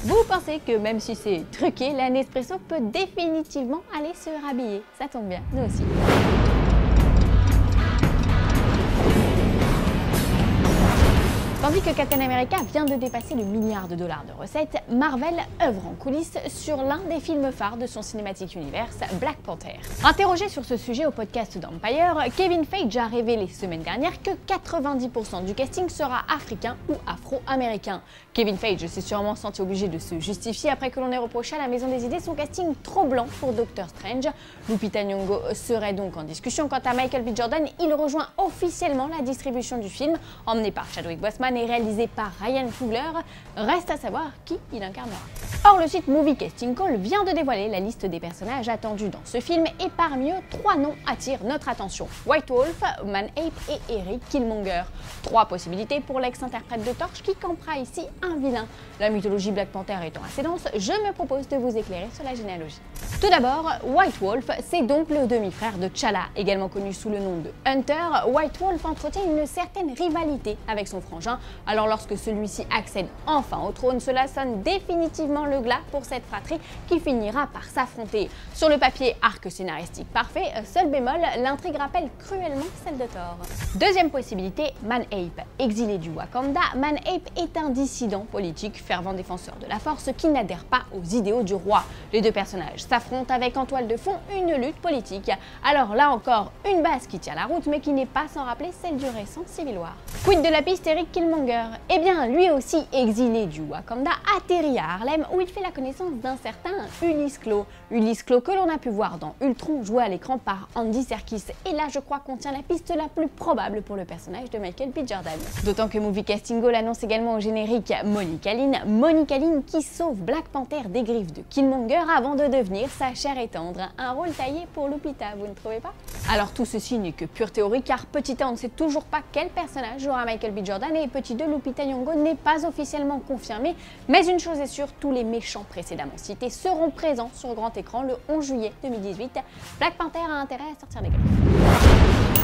Vous pensez que même si c'est truqué, la Nespresso peut définitivement aller se rhabiller. Ça tombe bien, nous aussi. Tandis que Captain America vient de dépasser le milliard de dollars de recettes, Marvel œuvre en coulisses sur l'un des films phares de son cinématique universe, Black Panther. Interrogé sur ce sujet au podcast d'Empire, Kevin Feige a révélé semaine dernière que 90% du casting sera africain ou afro-américain. Kevin Feige s'est sûrement senti obligé de se justifier après que l'on ait reproché à la Maison des Idées son casting trop blanc pour Doctor Strange. Lupita Nyong'o serait donc en discussion. Quant à Michael B. Jordan, il rejoint officiellement la distribution du film, emmené par Chadwick Boseman et réalisé par Ryan Coogler. Reste à savoir qui il incarnera. Or, le site Movie Casting Call vient de dévoiler la liste des personnages attendus dans ce film et parmi eux, 3 noms attirent notre attention. White Wolf, Man-Ape et Eric Killmonger. 3 possibilités pour l'ex-interprète de Torche qui campera ici un vilain. La mythologie Black Panther étant assez dense, je me propose de vous éclairer sur la généalogie. Tout d'abord, White Wolf, c'est donc le demi-frère de T'Challa, également connu sous le nom de Hunter. White Wolf entretient une certaine rivalité avec son frangin. Alors lorsque celui-ci accède enfin au trône, cela sonne définitivement le glas pour cette fratrie qui finira par s'affronter. Sur le papier, arc scénaristique parfait, seul bémol, l'intrigue rappelle cruellement celle de Thor. Deuxième possibilité, Man-Ape. Exilé du Wakanda, Man-Ape est un dissident politique, fervent défenseur de la force qui n'adhère pas aux idéaux du roi. Les deux personnages s'affrontent avec en toile de fond une lutte politique. Alors là encore, une base qui tient la route mais qui n'est pas sans rappeler celle du récent Civil War. Quid de la piste Eric Killmonger? Eh bien, lui aussi exilé du Wakanda, atterrit à Harlem où il fait la connaissance d'un certain Ulysse Klaue. Ulysse Klaue que l'on a pu voir dans Ultron joué à l'écran par Andy Serkis. Et là, je crois qu'on tient la piste la plus probable pour le personnage de Michael B. Jordan. D'autant que Movie Casting Call annonce également au générique Monica Lynn qui sauve Black Panther des griffes de Killmonger avant de devenir sa chair et tendre. Un rôle taillé pour Lupita, vous ne trouvez pas? Alors tout ceci n'est que pure théorie car petit 1 on ne sait toujours pas quel personnage jouera Michael B. Jordan et petit 2 Lupita Nyong'o n'est pas officiellement confirmé, mais une chose est sûre, tous les méchants précédemment cités seront présents sur grand écran le 11 juillet 2018. Black Panther a intérêt à sortir des griffes.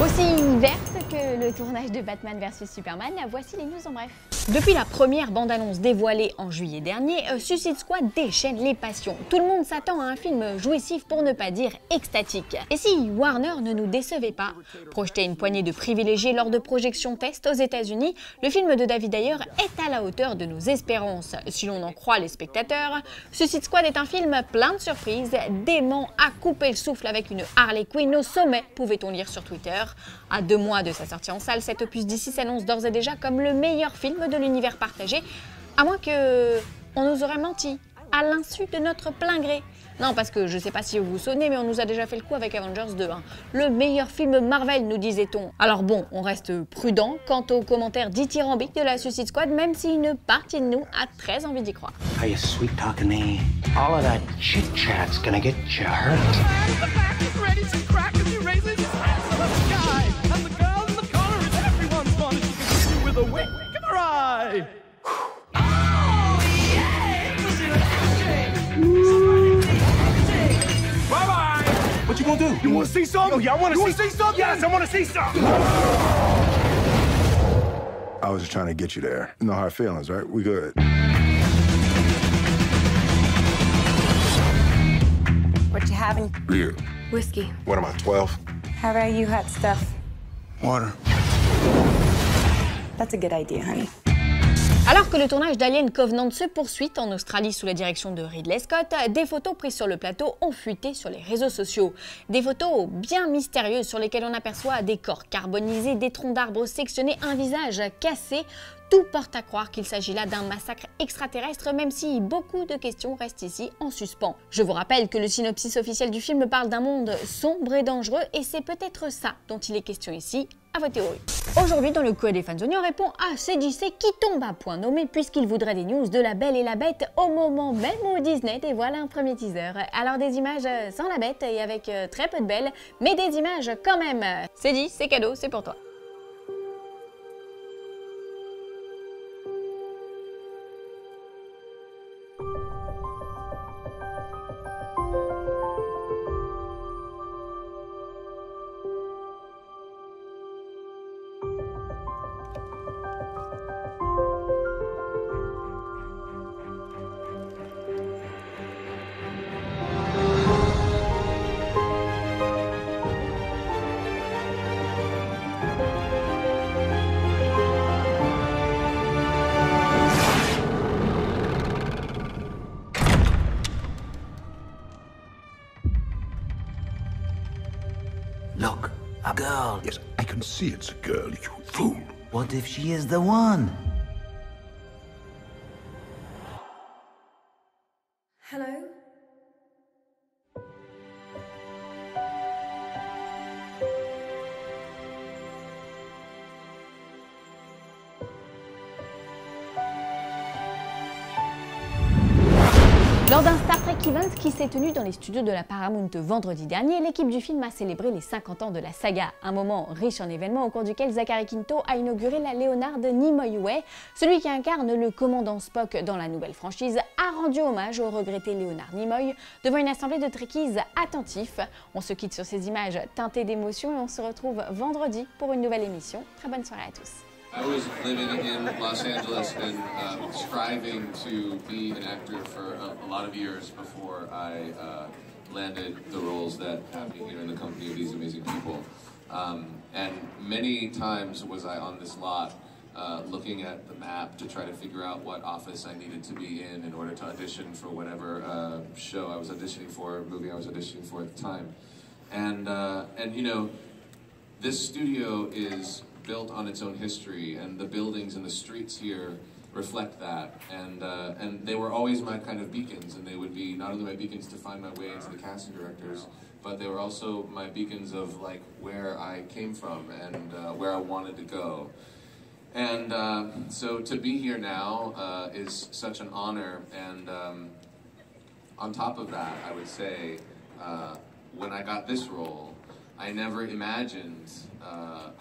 Aussi verte que le tournage de Batman vs Superman, voici les news en bref. Depuis la première bande-annonce dévoilée en juillet dernier, Suicide Squad déchaîne les passions. Tout le monde s'attend à un film jouissif pour ne pas dire extatique. Et si Warner ne nous décevait pas? Projeté à une poignée de privilégiés lors de projections test aux États-Unis, le film de David Ayer est à la hauteur de nos espérances. Si l'on en croit les spectateurs, Suicide Squad est un film plein de surprises, dément à couper le souffle avec une Harley Quinn au sommet, pouvait-on lire sur Twitter. À 2 mois de sa sortie en salle, cet opus d'ici s'annonce d'ores et déjà comme le meilleur film de l'univers partagé, à moins que on nous aurait menti, à l'insu de notre plein gré. Non, parce que je sais pas si vous vous souvenez, mais on nous a déjà fait le coup avec Avengers 2. Le meilleur film Marvel, nous disait-on. Alors bon, on reste prudent quant aux commentaires dithyrambiques de la Suicide Squad, même si une partie de nous a très envie d'y croire. Are you sweet talking me? All of that chit chat's gonna get you hurt. The back is ready to crack as he raises his hands to the sky. And the girl in the corner is everyone's fun as she can hit you with a wink of her eye. Bye-bye! What you gonna do? You wanna see something? Oh, yeah, I wanna see something? Yes, I wanna see something! I was just trying to get you there. No hard feelings, right? We good. What you having? Beer. Whiskey. What am I, 12? How about you hot stuff? Water. That's a good idea, honey. Alors que le tournage d'Alien Covenant se poursuit en Australie sous la direction de Ridley Scott, des photos prises sur le plateau ont fuité sur les réseaux sociaux. Des photos bien mystérieuses sur lesquelles on aperçoit des corps carbonisés, des troncs d'arbres sectionnés, un visage cassé. Tout porte à croire qu'il s'agit là d'un massacre extraterrestre, même si beaucoup de questions restent ici en suspens. Je vous rappelle que le synopsis officiel du film parle d'un monde sombre et dangereux, et c'est peut-être ça dont il est question ici. À vos théories. Aujourd'hui, dans le Q&A des fans, on répond à CJC qui tombe à point nommé puisqu'il voudrait des news de La Belle et la Bête au moment même où Disney dévoile un premier teaser. Alors des images sans la bête et avec très peu de belles, mais des images quand même. C'est dit, c'est cadeau, c'est pour toi. girl. Yes, I can see it's a girl, you fool. What if she is the one? Hello? Lors d'un Star Trek Event qui s'est tenu dans les studios de la Paramount vendredi dernier, l'équipe du film a célébré les 50 ans de la saga, un moment riche en événements au cours duquel Zachary Quinto a inauguré la Leonard Nimoy Way. Celui qui incarne le commandant Spock dans la nouvelle franchise a rendu hommage au regretté Leonard Nimoy devant une assemblée de Trekkies attentifs. On se quitte sur ces images teintées d'émotion et on se retrouve vendredi pour une nouvelle émission. Très bonne soirée à tous. I was living in Los Angeles and striving to be an actor for a lot of years before I landed the roles that have me here in the company of these amazing people. And many times was I on this lot looking at the map to try to figure out what office I needed to be in order to audition for whatever show I was auditioning for, movie I was auditioning for at the time. And you know, this studio is built on its own history, and the buildings and the streets here reflect that. And they were always my kind of beacons, and they would be not only my beacons to find my way into the casting directors, but they were also my beacons of like where I came from and where I wanted to go. And so to be here now is such an honor. And on top of that, I would say when I got this role, I never imagined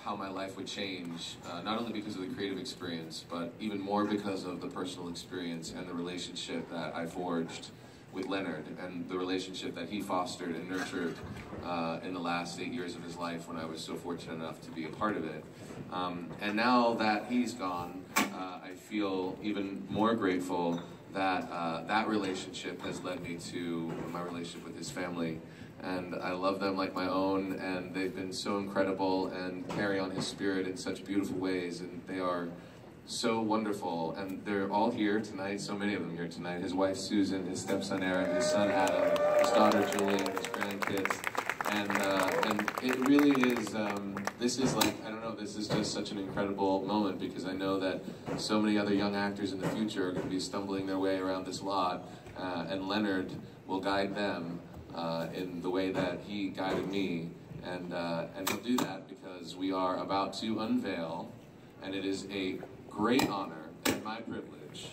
how my life would change, not only because of the creative experience, but even more because of the personal experience and the relationship that I forged with Leonard and the relationship that he fostered and nurtured in the last 8 years of his life when I was so fortunate enough to be a part of it. And now that he's gone, I feel even more grateful that that relationship has led me to my relationship with his family. And I love them like my own, and they've been so incredible and carry on his spirit in such beautiful ways, and they are so wonderful. And they're all here tonight, so many of them here tonight. His wife Susan, his stepson Aaron, his son Adam, his daughter Julian, his grandkids. And it really is, this is like, I don't know, this is just such an incredible moment because I know that so many other young actors in the future are going to be stumbling their way around this lot, and Leonard will guide them in the way that he guided me, and he'll do that because we are about to unveil, and it is a great honor and my privilege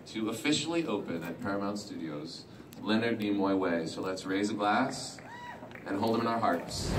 to officially open at Paramount Studios Leonard Nimoy Way. So let's raise a glass and hold him in our hearts.